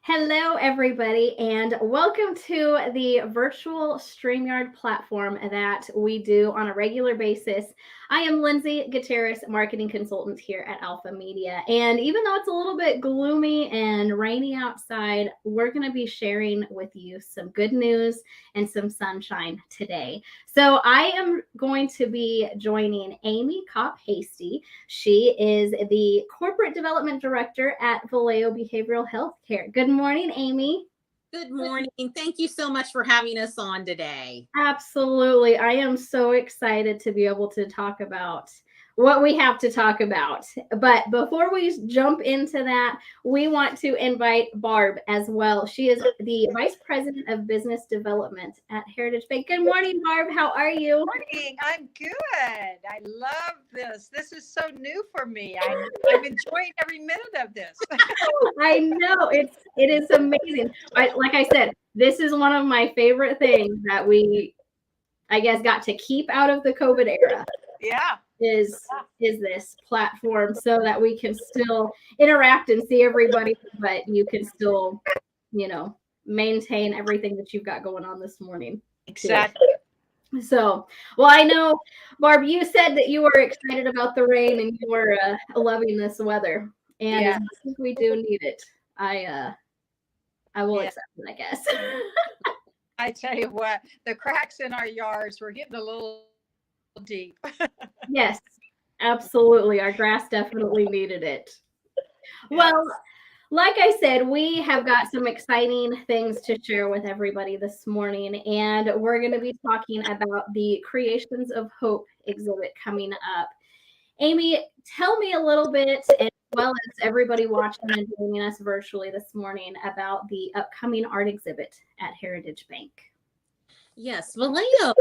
Hello, everybody, and welcome to the virtual StreamYard platform that we do on a regular basis. I am Lindsay Gutierrez, marketing consultant here at Alpha Media. And even though it's a little bit gloomy and rainy outside, we're going to be sharing with you some good news and some sunshine today. So I am going to be joining Amy Kopp Hasty. She is the Corporate Development Director at Valeo Behavioral Healthcare. Good morning, Amy. Good morning. Thank you so much for having us on today. Absolutely. I am so excited to be able to talk about what we have to talk about. But before we jump into that, we want to invite Barb as well. She is the Vice President of Business Development at Heritage Bank. Good morning, Barb. How are you? Morning. I'm good. I love this. This is so new for me. I'm enjoying every minute of this. I know it is amazing. Like I said, this is one of my favorite things that we, I guess, got to keep out of the COVID era. Yeah. Is this platform so that we can still interact and see everybody, but you can still, maintain everything that you've got going on this morning. Exactly. So, well, I know, Barb, you said that you were excited about the rain and you were loving this weather. And as much as we do need it, I will accept it, I guess. I tell you what, the cracks in our yards were getting a little deep. Yes, absolutely. Our grass definitely needed it. Well, like I said, we have got some exciting things to share with everybody this morning, and we're going to be talking about the Creations of Hope exhibit coming up. Amy, tell me a little bit, as well as everybody watching and joining us virtually this morning, about the upcoming art exhibit at Heritage Bank. Yes, Valeo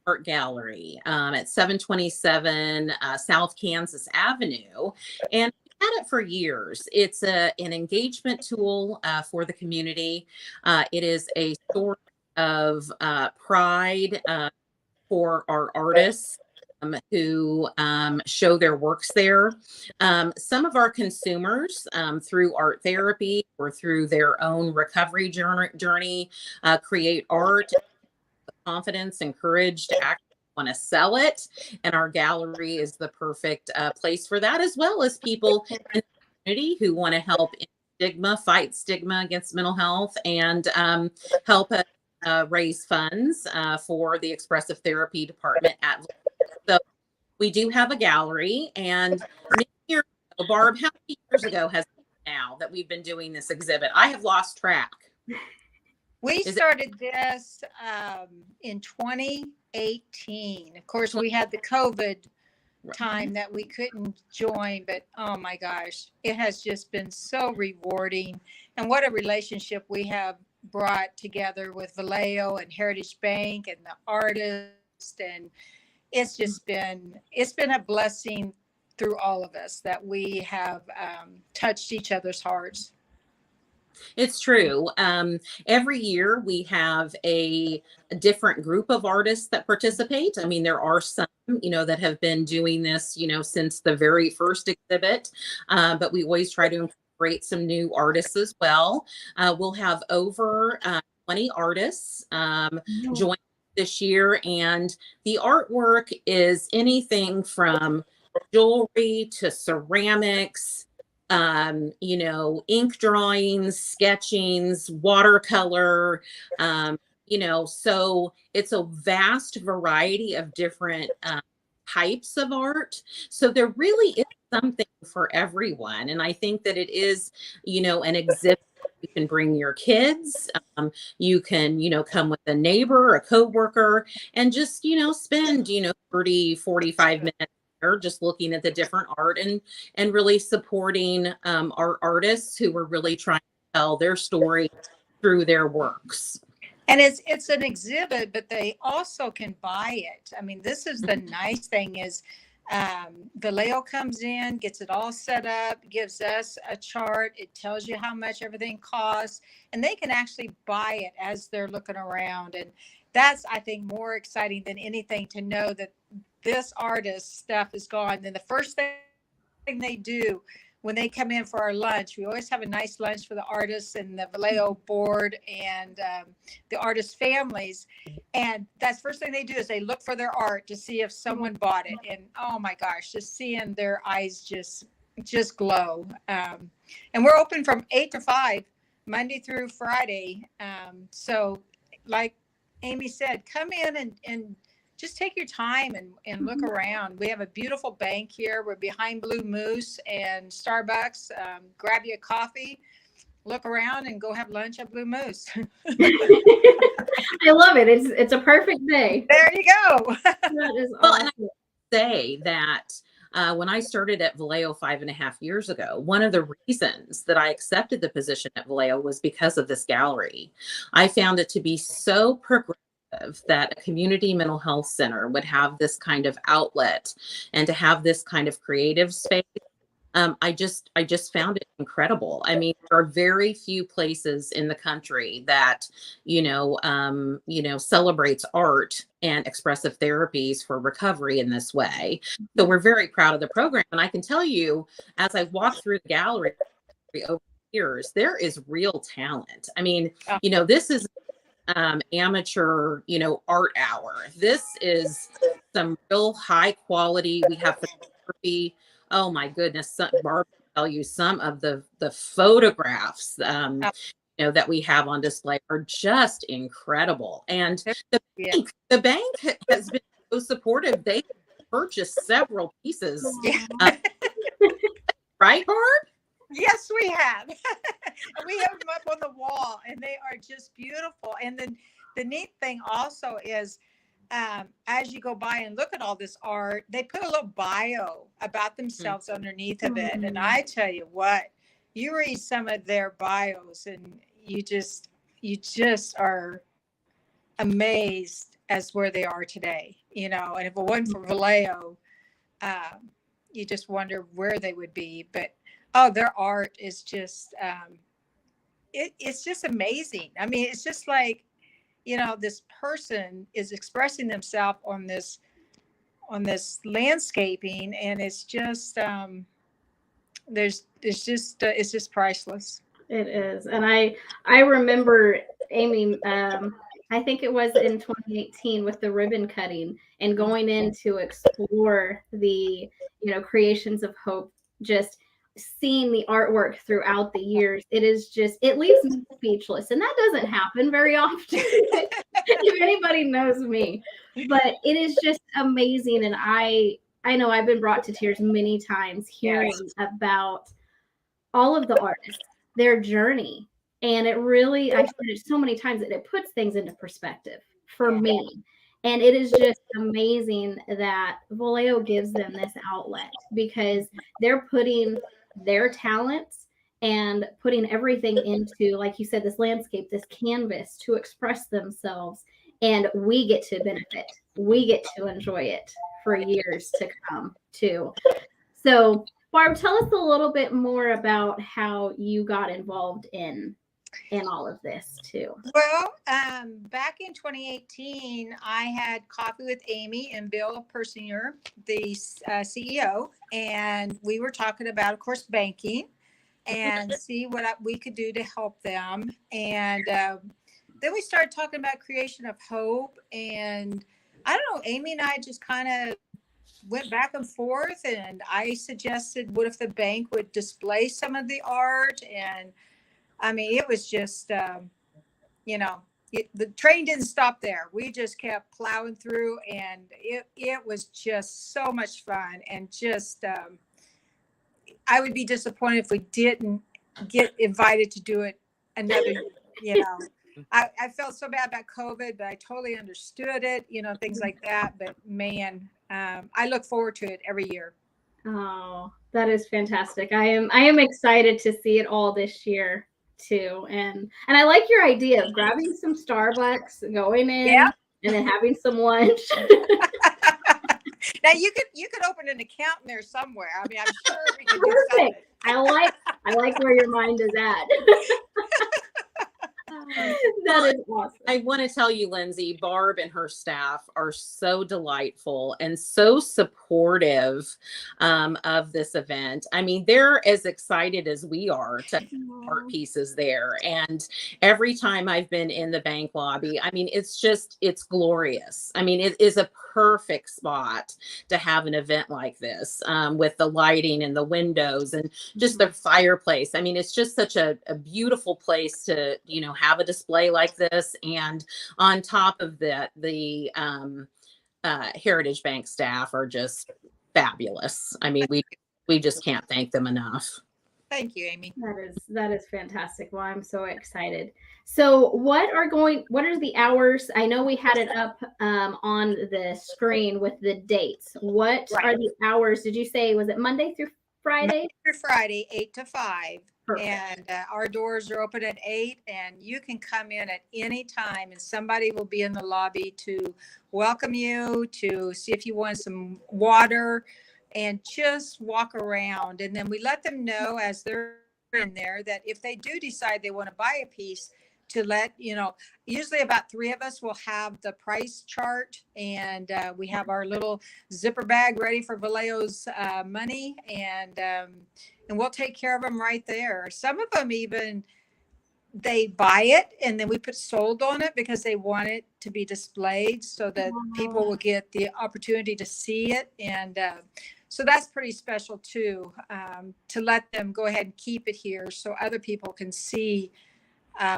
Art Gallery at 727 South Kansas Avenue. And we've had it for years. It's an engagement tool for the community. It is a source of pride for our artists who show their works there. Some of our consumers through art therapy or through their own recovery journey create art, confidence and courage to actually want to sell it. And our gallery is the perfect place for that, as well as people in the community who want to help fight stigma against mental health and help us raise funds for the expressive therapy department at. So we do have a gallery, and many years ago, Barb, how many years ago has it been now that we've been doing this exhibit? I have lost track. We started this in 2018. Of course, we had the COVID time that we couldn't join, but oh my gosh, it has just been so rewarding. And what a relationship we have brought together with Valeo and Heritage Bank and the artists, and it's been a blessing through all of us that we have touched each other's hearts. It's true. Every year we have a different group of artists that participate. I mean, there are some, that have been doing this, since the very first exhibit, but we always try to incorporate some new artists as well. We'll have over 20 artists join this year, and the artwork is anything from jewelry to ceramics, ink drawings, sketchings, watercolor, so it's a vast variety of different types of art. So there really is something for everyone. And I think that it is, an exhibit. You can bring your kids, you can, come with a neighbor, a coworker, and just, spend, 30, 45 minutes just looking at the different art and really supporting our artists who are really trying to tell their story through their works. And it's an exhibit, but they also can buy it. I mean, this is the nice thing is Valeo comes in, gets it all set up, gives us a chart. It tells you how much everything costs, and they can actually buy it as they're looking around. And that's, I think, more exciting than anything, to know that this artist's stuff is gone. Then the first thing they do when they come in for our lunch, we always have a nice lunch for the artists and the Valeo board and the artist families. And that's first thing they do is they look for their art to see if someone bought it. And oh my gosh, just seeing their eyes just glow. And we're open from 8 to 5, Monday through Friday. So like Amy said, come in and just take your time and look around. We have a beautiful bank here. We're behind Blue Moose and Starbucks. Grab you a coffee, look around, and go have lunch at Blue Moose. I love it. It's a perfect day. There you go. That is Well, awesome. and I say that when I started at Valeo 5.5 years ago, one of the reasons that I accepted the position at Valeo was because of this gallery. I found it to be so progressive that a community mental health center would have this kind of outlet and to have this kind of creative space. I just found it incredible. I mean, there are very few places in the country that, celebrates art and expressive therapies for recovery in this way. So we're very proud of the program. And I can tell you, as I walked through the gallery over the years, there is real talent. I mean, this is amateur, art hour. This is some real high quality. We have photography. Oh my goodness. Barb will tell you some of the photographs, that we have on display are just incredible. And the bank has been so supportive. They purchased several pieces. Right, Barb? Yes, we have. And we have them up on the wall, and they are just beautiful. And then the neat thing also is, as you go by and look at all this art, they put a little bio about themselves underneath of it. And I tell you what, you read some of their bios, and you just are amazed as where they are today. And if it wasn't for Valeo, you just wonder where they would be. But their art is just, it's just amazing. I mean, it's just like, this person is expressing themselves on this landscaping, and it's just, it's just priceless. It is. And I remember Amy, I think it was in 2018 with the ribbon cutting and going in to explore the, creations of hope, just seeing the artwork throughout the years. It leaves me speechless. And that doesn't happen very often if anybody knows me. But it is just amazing. And I know I've been brought to tears many times hearing about all of the artists, their journey. And it really, I've said it so many times, that it puts things into perspective for me. And it is just amazing that Valeo gives them this outlet, because they're putting their talents and putting everything into, like you said, this landscape, this canvas to express themselves. And we get to benefit. We get to enjoy it for years to come too. So Barb, tell us a little bit more about how you got involved in all of this too. Well, back in 2018, I had coffee with Amy and Bill Persinger, the CEO, and we were talking about, of course, banking and see what we could do to help them. And then we started talking about creation of hope. And I don't know, Amy and I just kind of went back and forth, and I suggested, what if the bank would display some of the art? And I mean, it was just, the train didn't stop there. We just kept plowing through, and it was just so much fun. And just, I would be disappointed if we didn't get invited to do it another, I felt so bad about COVID, but I totally understood it, things like that. But man, I look forward to it every year. Oh, that is fantastic. I am excited to see it all this year too. And I like your idea of grabbing some Starbucks, going in, and then having some lunch. Now you could open an account in there somewhere. I mean, I'm sure we could do something. I like where your mind is at. That is awesome. I want to tell you, Lindsay, Barb and her staff are so delightful and so supportive of this event. I mean, they're as excited as we are to art pieces there. And every time I've been in the bank lobby, I mean, it's glorious. I mean, it is a perfect spot to have an event like this, with the lighting and the windows and just the fireplace. I mean, it's just such a beautiful place to, have a display like this. And on top of that, the Heritage Bank staff are just fabulous. I mean, we just can't thank them enough. Thank you, Amy. That is fantastic. Well, I'm so excited. So what are the hours? I know we had it up on the screen with the dates. What are the hours? Did you say, was it Monday through Friday? Monday through Friday, 8 to 5. Perfect. And our doors are open at 8, and you can come in at any time, and somebody will be in the lobby to welcome you, to see if you want some water, and just walk around. And then we let them know as they're in there that if they do decide they want to buy a piece, to let usually about 3 of us will have the price chart, and we have our little zipper bag ready for Valeo's money, and we'll take care of them right there. Some of them even, they buy it and then we put sold on it because they want it to be displayed so that people will get the opportunity to see it. And so that's pretty special too, to let them go ahead and keep it here so other people can see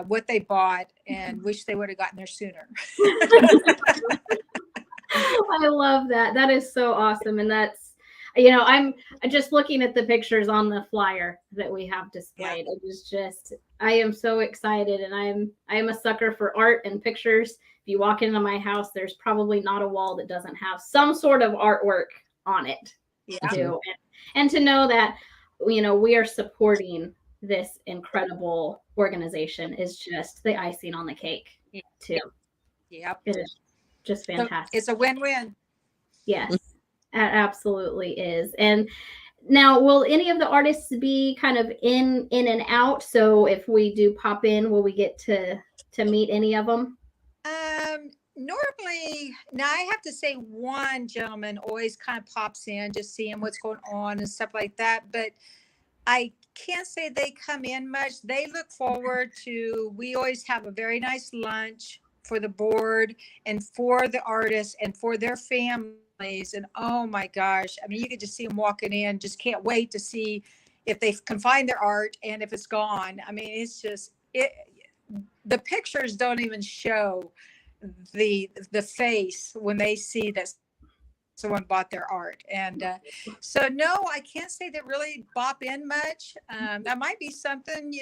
what they bought and wish they would have gotten there sooner. I love that. That is so awesome. And that's, I'm just looking at the pictures on the flyer that we have displayed. It is just, I am so excited, and I am a sucker for art and pictures. If you walk into my house, there's probably not a wall that doesn't have some sort of artwork on it. Too. And to know that, we are supporting this incredible organization is just the icing on the cake too. Yep. It is just fantastic. So it's a win-win. Yes, it absolutely is. And now, will any of the artists be kind of in and out? So if we do pop in, will we get to meet any of them? Normally, now I have to say one gentleman always kind of pops in, just seeing what's going on and stuff like that. But I can't say they come in much. They look forward to, we always have a very nice lunch for the board and for the artists and for their families. And oh my gosh, I mean, you could just see them walking in, just can't wait to see if they can find their art and if it's gone. I mean, it's just, the pictures don't even show the face when they see that someone bought their art. And so no, I can't say that really bop in much. That might be something,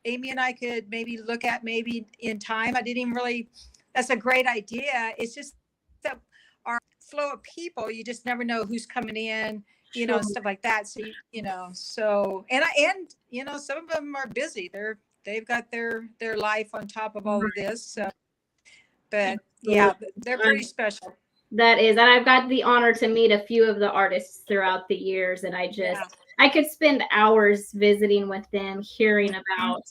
Amy and I could maybe look at maybe in time. I didn't even really, that's a great idea. It's just that our flow of people, you just never know who's coming in, stuff like that. So, so, and some of them are busy. They've got their life on top of all of this. So, but yeah, they're pretty special. That is, and I've got the honor to meet a few of the artists throughout the years, and I could spend hours visiting with them, hearing about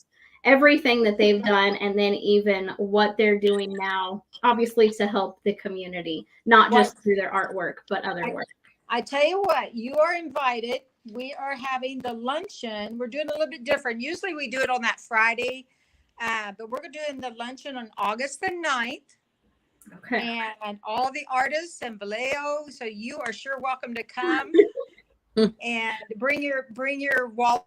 everything that they've done, and then even what they're doing now, obviously to help the community, not just through their artwork, but other work. I tell you what, you are invited. We are having the luncheon. We're doing a little bit different. Usually we do it on that Friday, but we're doing the luncheon on August the 9th. Okay. And all the artists and Valeo, so you are sure welcome to come and bring your wallet,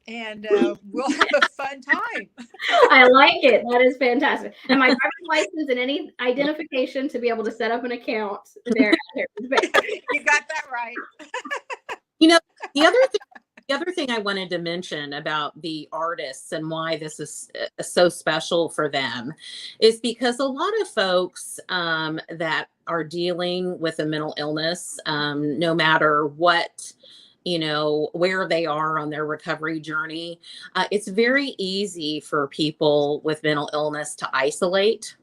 and we'll have a fun time. I like it. That is fantastic. And my driver's license and any identification to be able to set up an account there. You got that right. The other thing I wanted to mention about the artists and why this is so special for them is because a lot of folks that are dealing with a mental illness, no matter what, where they are on their recovery journey, it's very easy for people with mental illness to isolate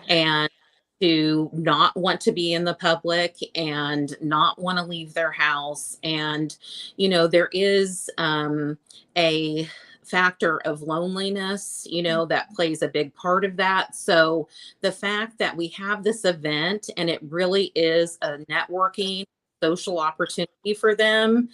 and to not want to be in the public and not want to leave their house. And, there is a factor of loneliness, that plays a big part of that. So the fact that we have this event and it really is a networking social opportunity for them,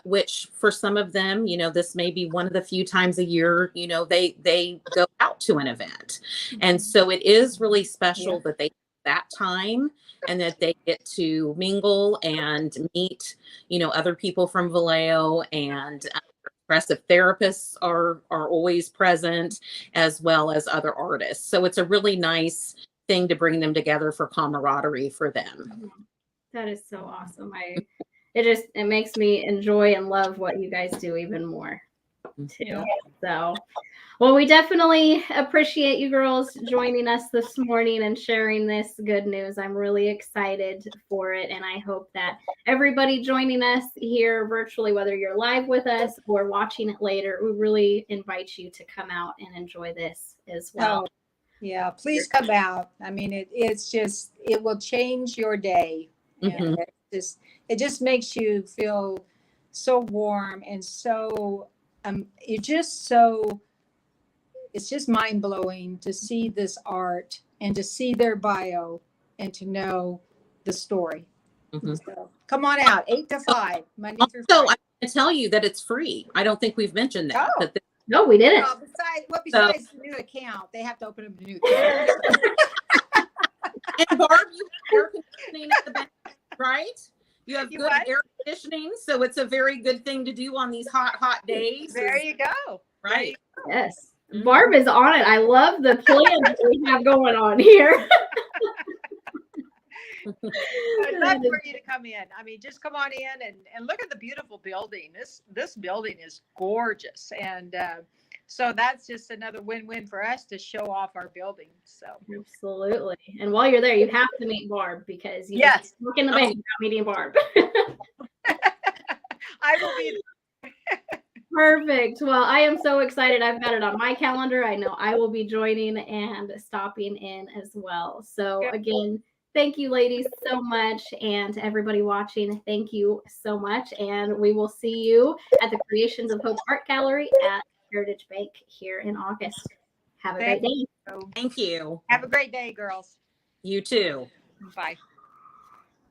which for some of them, this may be one of the few times a year, they go out to an event. And so it is really special that they that time and that they get to mingle and meet, other people from Valeo, and expressive therapists are always present, as well as other artists. So it's a really nice thing to bring them together for camaraderie for them. That is so awesome. It makes me enjoy and love what you guys do even more too. So, well, we definitely appreciate you girls joining us this morning and sharing this good news. I'm really excited for it. And I hope that everybody joining us here virtually, whether you're live with us or watching it later, we really invite you to come out and enjoy this as well. Oh, yeah, please come out. I mean, it will change your day. And it just makes you feel so warm and so it's just mind-blowing to see this art and to see their bio and to know the story. So come on out, 8 to 5, Monday through Friday. So I can tell you that it's free. I don't think we've mentioned that. Oh. No, we didn't. Besides the new account, they have to open up a new account. And Barb, you have air conditioning at the back, right? You have good air conditioning, so it's a very good thing to do on these hot days. There you go. Right. Yes. Barb is on it. I love the plan that we have going on here. I'd love for you to come in. I mean, just come on in and look at the beautiful building. This building is gorgeous. And so that's just another win-win for us to show off our building. So absolutely. And while you're there, you have to meet Barb, because you look in the bank without meeting Barb. I will be there. Perfect. Well, I am so excited. I've got it on my calendar. I know I will be joining and stopping in as well. So again, thank you, ladies, so much. And to everybody watching, thank you so much. And we will see you at the Creations of Hope Art Gallery at Heritage Bank here in August. Have a great day. Thank you. Have a great day, girls. You too. Bye.